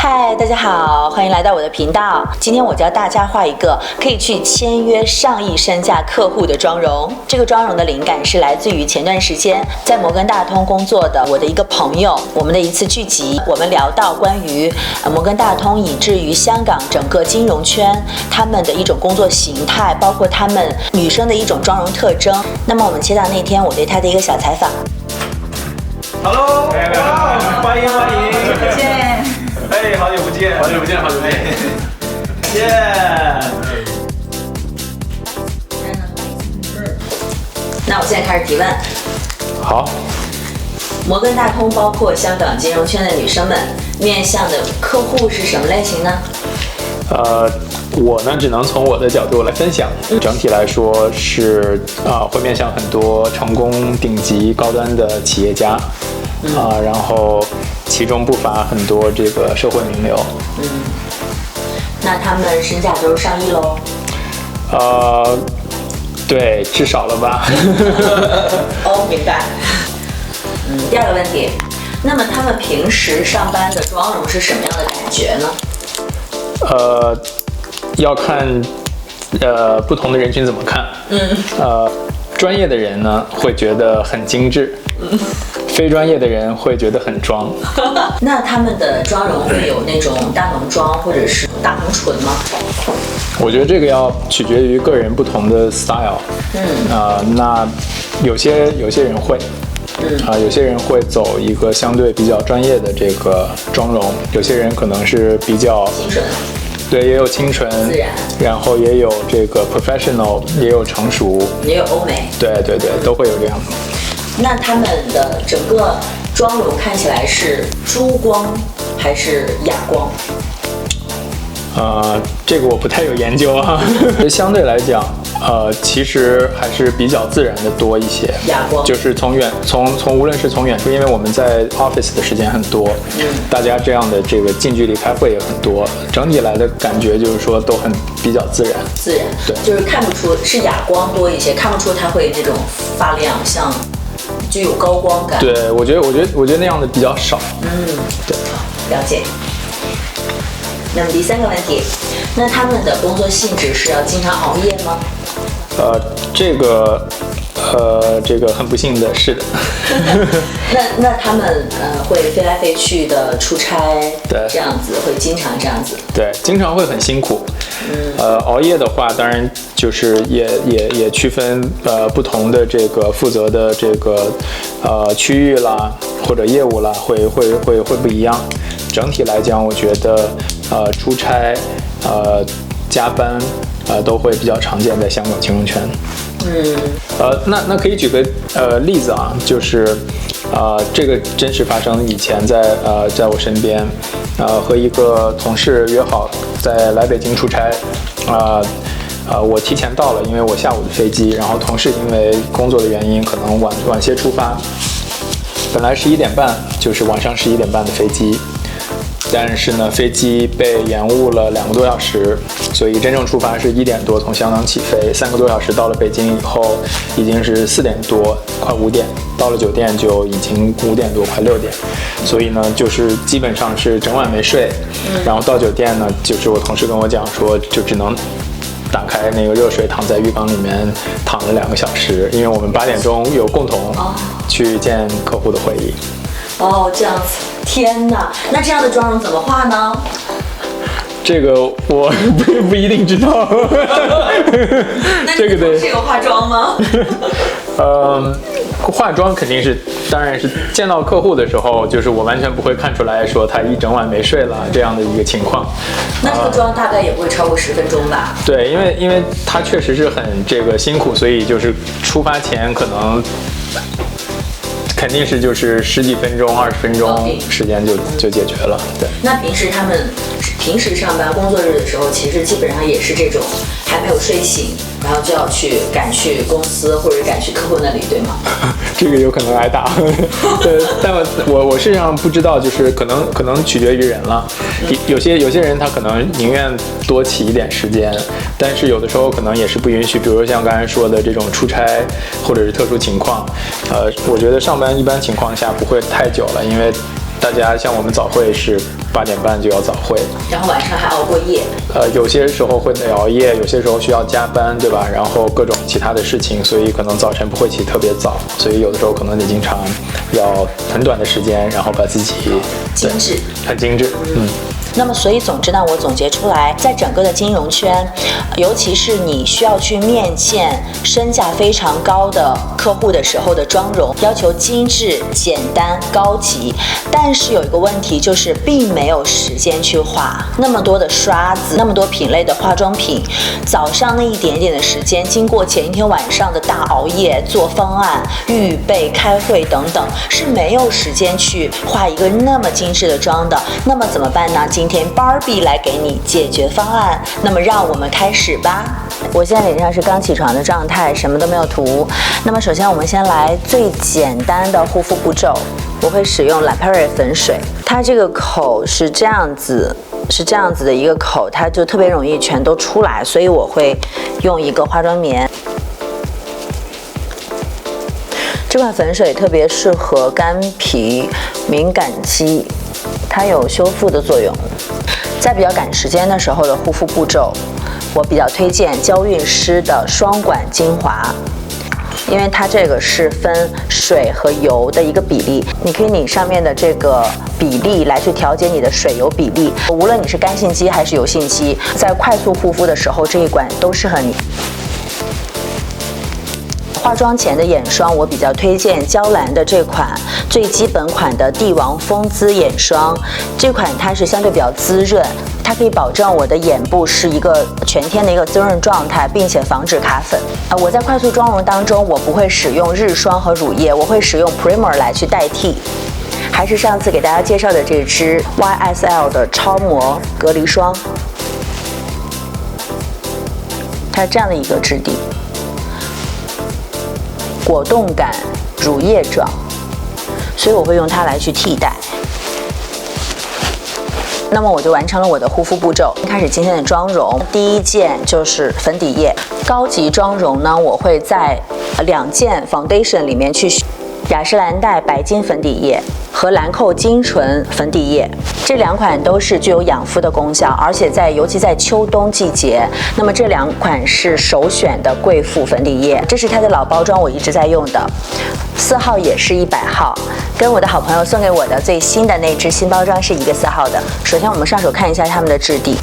嗨，大家好，欢迎来到我的频道。今天我教大家画一个可以去签约上亿身价客户的妆容。这个妆容的灵感是来自于前段时间在摩根大通工作的我的一个朋友，我们的一次聚集，我们聊到关于摩根大通以至于香港整个金融圈他们的一种工作形态，包括他们女生的一种妆容特征。那么我们切到那天我对他的一个小采访。Hello， 欢迎欢迎，再见。哎，好久不见，好久不见，好久不见，耶！那我现在开始提问。好。摩根大通包括香港金融圈的女生们面向的客户是什么类型呢？我呢只能从我的角度来分享，整体来说是会面向很多成功、顶级、高端的企业家，然后其中不乏很多这个社会名流。那他们身价都是上亿喽？对，至少了吧？哦，明白。第二个问题，那么他们平时上班的妆容是什么样的感觉呢？要看不同的人群怎么看。专业的人呢会觉得很精致，非专业的人会觉得很装。那他们的妆容会有那种大浓妆或者是大红唇吗？我觉得这个要取决于个人不同的 style。那有些人会。有些人会走一个相对比较专业的这个妆容，有些人可能是比较清纯，对，也有清纯，自然，然后也有这个 professional， 也有成熟，也有欧美，对，都会有这样的。那他们的整个妆容看起来是珠光还是哑光？这个我不太有研究啊。相对来讲，其实还是比较自然的多一些。哑光就是从无论是从远处，因为我们在 office 的时间很多，大家这样的这个近距离开会也很多，整体来的感觉就是说都很比较自然。自然，对，就是看不出是哑光多一些，看不出它会那种发亮，像具有高光感。对，我觉得那样的比较少。对，了解。那么第三个问题，那他们的工作性质是要经常熬夜吗？这个很不幸的是的。那他们会飞来飞去的出差，对，这样子会经常这样子。对，经常会很辛苦。熬夜的话，当然就是也区分不同的这个负责的这个区域啦，或者业务啦，会不一样。整体来讲，我觉得出差加班都会比较常见在香港金融圈。那可以举个例子啊，就是这个真实发生，以前在我身边，和一个同事约好来北京出差，我提前到了，因为我下午的飞机，然后同事因为工作的原因可能晚些出发，本来11点半就是晚上11点半的飞机。但是呢，飞机被延误了2个多小时，所以真正出发是1点多从香港起飞，3个多小时到了北京以后，已经是4点多，快5点，到了酒店就已经5点多，快6点，所以呢，就是基本上是整晚没睡。然后到酒店呢，就是我同事跟我讲说，就只能打开那个热水，躺在浴缸里面躺了2个小时，因为我们8点钟有共同去见客户的会议。这样子，天哪！那这样的妆容怎么化呢？这个我不一定知道。那你同事有化妆吗？化妆肯定是，当然是见到客户的时候，就是我完全不会看出来说他一整晚没睡了这样的一个情况。那这个妆大概也不会超过10分钟吧？对，因为他确实是很这个辛苦，所以就是出发前可能肯定是就是10几分钟、20分钟时间就解决了。对。那他们平时上班工作日的时候，其实基本上也是这种还没有睡醒，然后就要赶去公司或者赶去客户那里，对吗？这个有可能挨打。对，但我事实上不知道，就是可能取决于人了。有些人他可能宁愿多起一点时间，但是有的时候可能也是不允许，比如说像刚才说的这种出差或者是特殊情况，我觉得上班一般情况下不会太久了，因为大家像我们早会是8点半就要早会，然后晚上还熬过夜。有些时候会得熬夜，有些时候需要加班，对吧？然后各种其他的事情，所以可能早晨不会起特别早，所以有的时候可能你经常要很短的时间，然后把自己精致，很精致，那么，所以总之呢，我总结出来，在整个的金融圈，尤其是你需要去面见身价非常高的客户的时候的妆容，要求精致、简单、高级。但是有一个问题，就是并没有时间去画那么多的刷子，那么多品类的化妆品。早上那一点点的时间，经过前一天晚上的大熬夜做方案、预备、开会等等，是没有时间去画一个那么精致的妆的。那么怎么办呢？今天 Barbie 来给你解决方案，那么让我们开始吧。我现在脸上是刚起床的状态，什么都没有涂。那么首先我们先来最简单的护肤步骤，我会使用 La Prairie 粉水，它这个口是这样子的一个口，它就特别容易全都出来，所以我会用一个化妆棉。这款粉水特别适合干皮、敏感肌，它有修复的作用。在比较赶时间的时候的护肤步骤，我比较推荐娇韵诗的双管精华，因为它这个是分水和油的一个比例，你可以拧上面的这个比例来去调节你的水油比例。无论你是干性肌还是油性肌，在快速护肤的时候，这一管都适合你。化妆前的眼霜，我比较推荐娇兰的这款最基本款的帝王风姿眼霜。这款它是相对比较滋润，它可以保证我的眼部是一个全天的一个滋润状态，并且防止卡粉。我在快速妆容当中，我不会使用日霜和乳液，我会使用 Primer 来去代替。还是上次给大家介绍的这支 YSL 的超膜隔离霜，它是这样的一个质地。果冻感乳液状，所以我会用它来去替代。那么我就完成了我的护肤步骤，开始今天的妆容。第一件就是粉底液，高级妆容呢，我会在2件 foundation 里面去选雅诗兰黛白金粉底液和兰蔻精纯粉底液，这2款都是具有养肤的功效，而且尤其在秋冬季节，那么这2款是首选的贵妇粉底液。这是它的老包装，我一直在用的，4号也是100号，跟我的好朋友送给我的最新的那支新包装是一个4号的。首先我们上手看一下它们的质地，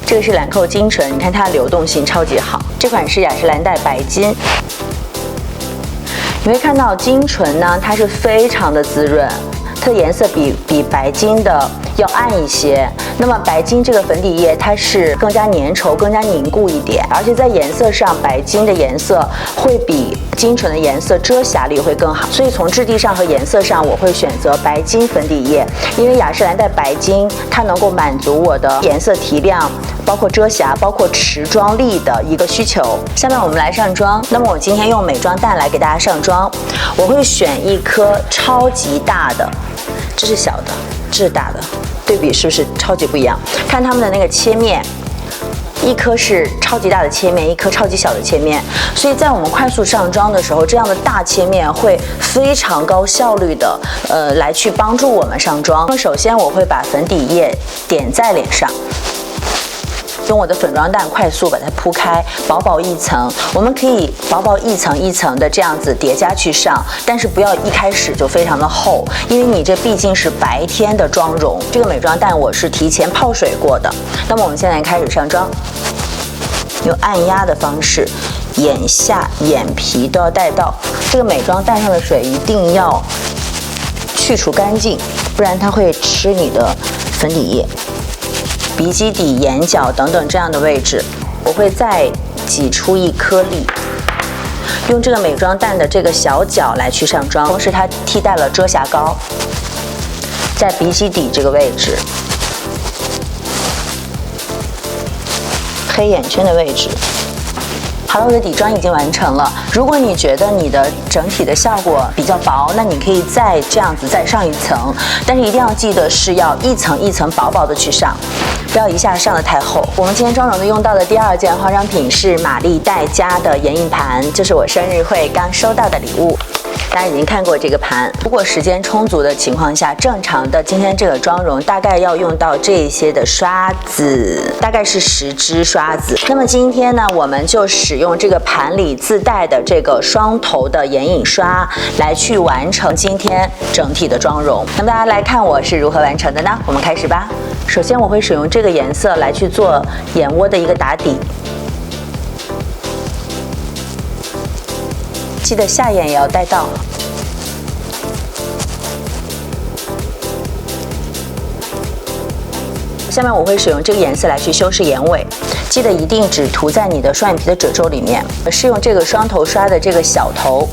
这个是兰蔻精纯，你看它的流动性超级好。这款是雅诗兰黛白金。你会看到精纯呢，它是非常的滋润，它的颜色比白金的要暗一些。那么白金这个粉底液它是更加粘稠、更加凝固一点，而且在颜色上，白金的颜色会比精纯的颜色遮瑕力会更好。所以从质地上和颜色上，我会选择白金粉底液，因为雅诗兰黛白金它能够满足我的颜色提亮，包括遮瑕、包括持妆力的一个需求。下面我们来上妆。那么我今天用美妆蛋来给大家上妆，我会选一颗超级大的，这是小的，这是大的，对比是不是超级不一样？看它们的那个切面，一颗是超级大的切面，一颗超级小的切面，所以在我们快速上妆的时候，这样的大切面会非常高效率的来去帮助我们上妆。那么首先我会把粉底液点在脸上，用我的粉妆蛋快速把它铺开，薄薄一层。我们可以薄薄一层一层的这样子叠加去上，但是不要一开始就非常的厚，因为你这毕竟是白天的妆容。这个美妆蛋我是提前泡水过的。那么我们现在开始上妆，用按压的方式，眼下、眼皮都要带到。这个美妆蛋上的水一定要去除干净，不然它会吃你的粉底液。鼻基底、眼角等等这样的位置，我会再挤出一颗粒，用这个美妆蛋的这个小角来去上妆，同时它替代了遮瑕膏，在鼻基底这个位置，黑眼圈的位置。好了，我的底妆已经完成了。如果你觉得你的整体的效果比较薄，那你可以再这样子再上一层，但是一定要记得是要一层一层薄薄的去上，不要一下上的太厚。我们今天妆容的用到的第2件化妆品是玛丽黛家的眼影盘，这是我生日会刚收到的礼物。大家已经看过这个盘，如果时间充足的情况下，正常的今天这个妆容大概要用到这些的刷子，大概是10支刷子。那么今天呢，我们就使用这个盘里自带的这个双头的眼影刷来去完成今天整体的妆容。那么大家来看我是如何完成的呢？我们开始吧。首先我会使用这个颜色来去做眼窝的一个打底，记得下眼也要带到。下面我会使用这个颜色来去修饰眼尾，记得一定只涂在你的双眼皮的褶皱里面。是用这个双头刷的这个小头，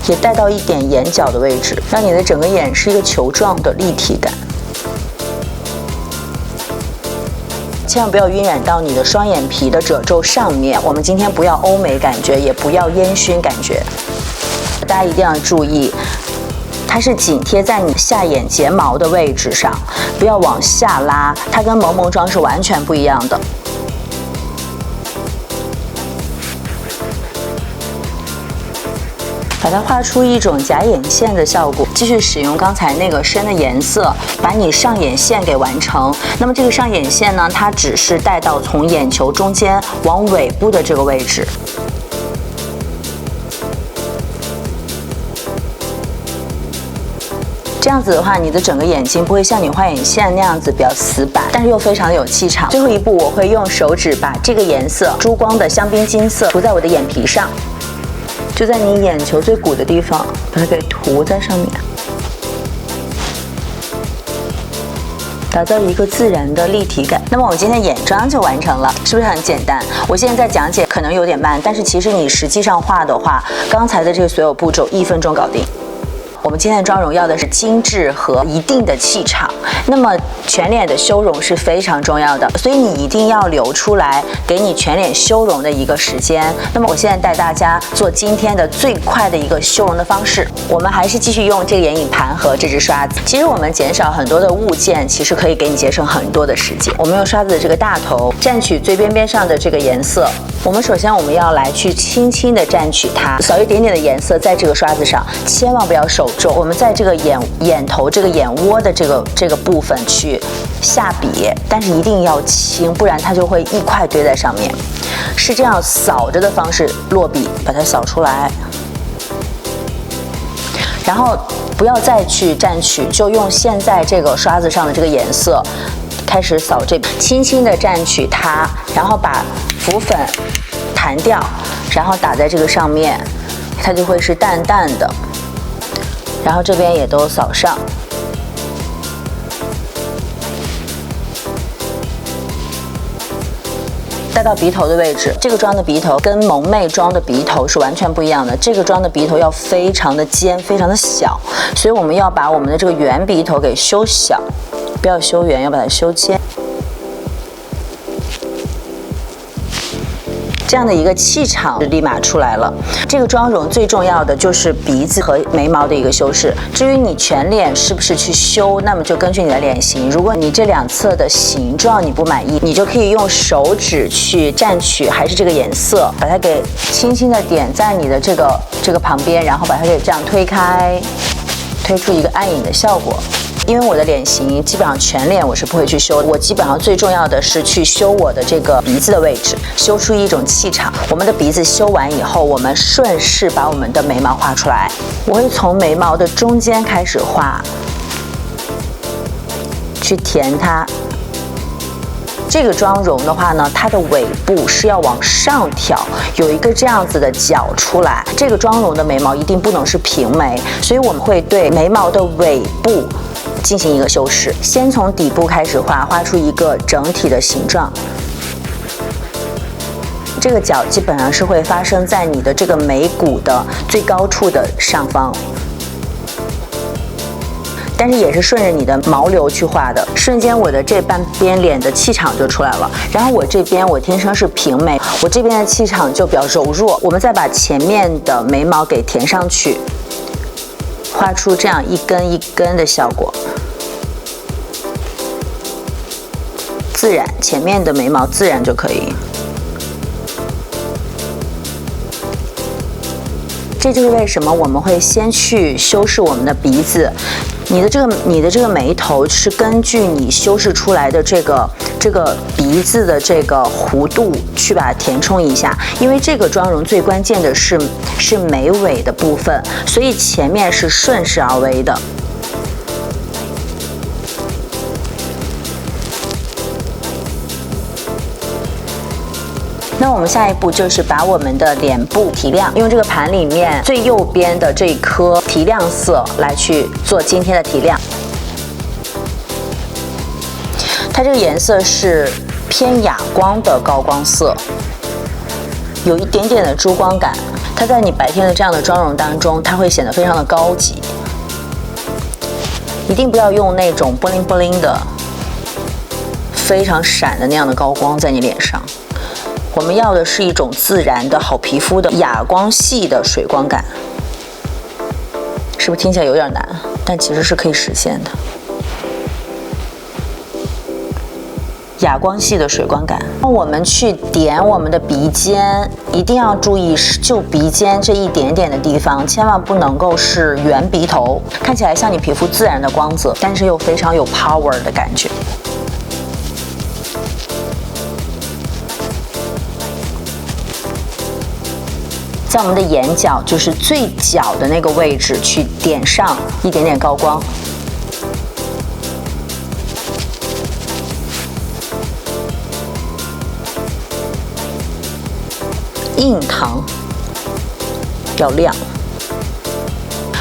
也带到一点眼角的位置，让你的整个眼是一个球状的立体感。千万不要晕染到你的双眼皮的褶皱上面。我们今天不要欧美感觉，也不要烟熏感觉。大家一定要注意，它是紧贴在你下眼睫毛的位置上，不要往下拉，它跟萌萌妆是完全不一样的。把它画出一种假眼线的效果，继续使用刚才那个深的颜色，把你上眼线给完成。那么这个上眼线呢，它只是带到从眼球中间往尾部的这个位置。这样子的话，你的整个眼睛不会像你画眼线那样子比较死板，但是又非常的有气场。最后一步，我会用手指把这个颜色珠光的香槟金色涂在我的眼皮上，就在你眼球最鼓的地方，把它给涂在上面，打造一个自然的立体感。那么我们今天眼妆就完成了，是不是很简单？我现在在讲解可能有点慢，但是其实你实际上画的话，刚才的这个所有步骤1分钟搞定。我们今天的妆容要的是精致和一定的气场，那么全脸的修容是非常重要的，所以你一定要留出来给你全脸修容的一个时间。那么我现在带大家做今天的最快的一个修容的方式，我们还是继续用这个眼影盘和这支刷子。其实我们减少很多的物件，其实可以给你节省很多的时间。我们用刷子的这个大头蘸取最边边上的这个颜色，我们首先我们要来去轻轻的蘸取它，扫一点点的颜色在这个刷子上，千万不要手重。我们在这个眼头这个眼窝的这个部分去下笔，但是一定要轻，不然它就会一块堆在上面。是这样扫着的方式落笔，把它扫出来，然后不要再去蘸取，就用现在这个刷子上的这个颜色开始扫这，轻轻的蘸取它，然后把浮粉弹掉，然后打在这个上面，它就会是淡淡的。然后这边也都扫上，带到鼻头的位置。这个妆的鼻头跟萌妹妆的鼻头是完全不一样的，这个妆的鼻头要非常的尖，非常的小，所以我们要把我们的这个圆鼻头给修小，不要修圆，要把它修尖。这样的一个气场立马出来了。这个妆容最重要的就是鼻子和眉毛的一个修饰。至于你全脸是不是去修，那么就根据你的脸型。如果你这两侧的形状你不满意，你就可以用手指去蘸取还是这个颜色，把它给轻轻的点在你的这个旁边，然后把它给这样推开，推出一个暗影的效果。因为我的脸型基本上全脸我是不会去修，我基本上最重要的是去修我的这个鼻子的位置，修出一种气场。我们的鼻子修完以后，我们顺势把我们的眉毛画出来。我会从眉毛的中间开始画，去填它。这个妆容的话呢，它的尾部是要往上挑，有一个这样子的角出来。这个妆容的眉毛一定不能是平眉，所以我们会对眉毛的尾部进行一个修饰。先从底部开始画，画出一个整体的形状。这个角基本上是会发生在你的这个眉骨的最高处的上方。但是也是顺着你的毛流去画的，瞬间我的这半边脸的气场就出来了。然后我这边我天生是平眉，我这边的气场就比较柔弱。我们再把前面的眉毛给填上去，画出这样一根一根的效果，自然，前面的眉毛自然就可以。这就是为什么我们会先去修饰我们的鼻子。你的这个眉头是根据你修饰出来的这个鼻子的这个弧度去把它填充一下，因为这个妆容最关键的是眉尾的部分，所以前面是顺势而为的。那我们下一步就是把我们的脸部提亮，用这个盘里面最右边的这一颗提亮色来去做今天的提亮。它这个颜色是偏哑光的高光色，有一点点的珠光感。它在你白天的这样的妆容当中，它会显得非常的高级。一定不要用那种布灵布灵的、非常闪的那样的高光在你脸上。我们要的是一种自然的好皮肤的哑光系的水光感，是不是听起来有点难？但其实是可以实现的。哑光系的水光感。我们去点我们的鼻尖，一定要注意就鼻尖这一点点的地方，千万不能够是圆鼻头，看起来像你皮肤自然的光泽，但是又非常有 power 的感觉。在我们的眼角，就是最角的那个位置，去点上一点点高光。印堂要亮。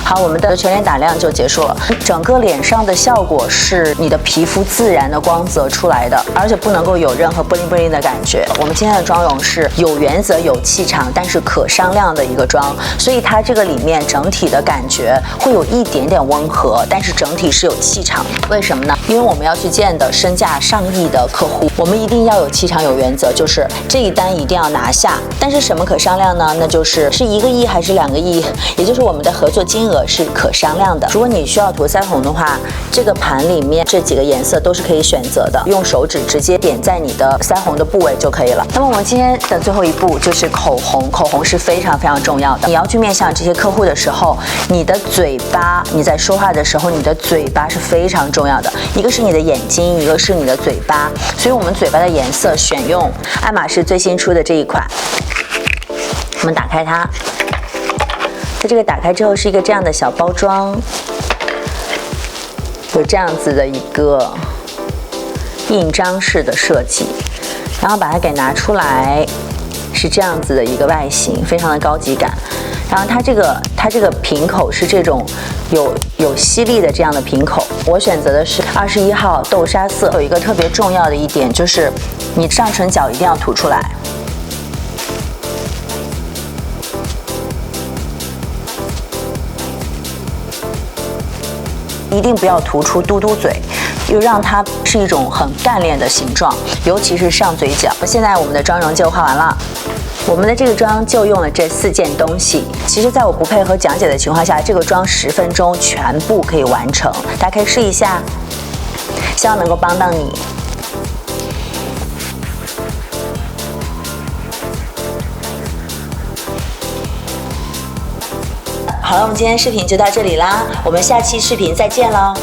好，我们的全脸打亮就结束了。整个脸上的效果是你的皮肤自然的光泽出来的，而且不能够有任何 bling bling 的感觉。我们今天的妆容是有原则、有气场，但是可商量的一个妆，所以它这个里面整体的感觉会有一点点温和，但是整体是有气场。为什么呢？因为我们要去见的身价上亿的客户，我们一定要有气场、有原则，就是这一单一定要拿下。但是什么可商量呢？那就是1个亿还是2个亿，也就是我们的合作金额是可商量的。如果你需要涂腮红的话，这个盘里面这几个颜色都是可以选择的，用手指直接点在你的腮红的部位就可以了。那么我们今天的最后一步就是口红，口红是非常非常重要的。你要去面向这些客户的时候，你的嘴巴，你在说话的时候，你的嘴巴是非常重要的。一个是你的眼睛，一个是你的嘴巴，所以我们嘴巴的颜色选用爱马仕最新出的这一款。我们打开它。它这个打开之后是一个这样的小包装，有这样子的一个印章式的设计，然后把它给拿出来，是这样子的一个外形，非常的高级感。然后它这个瓶口是这种有吸力的这样的瓶口，我选择的是21号豆沙色。有一个特别重要的一点就是你上唇角一定要涂出来。一定不要涂出嘟嘟嘴，又让它是一种很干练的形状，尤其是上嘴角。现在我们的妆容就画完了，我们的这个妆就用了这4件东西。其实在我不配合讲解的情况下，这个妆10分钟全部可以完成，大家可以试一下，希望能够帮到你。好了，我们今天视频就到这里啦，我们下期视频再见喽。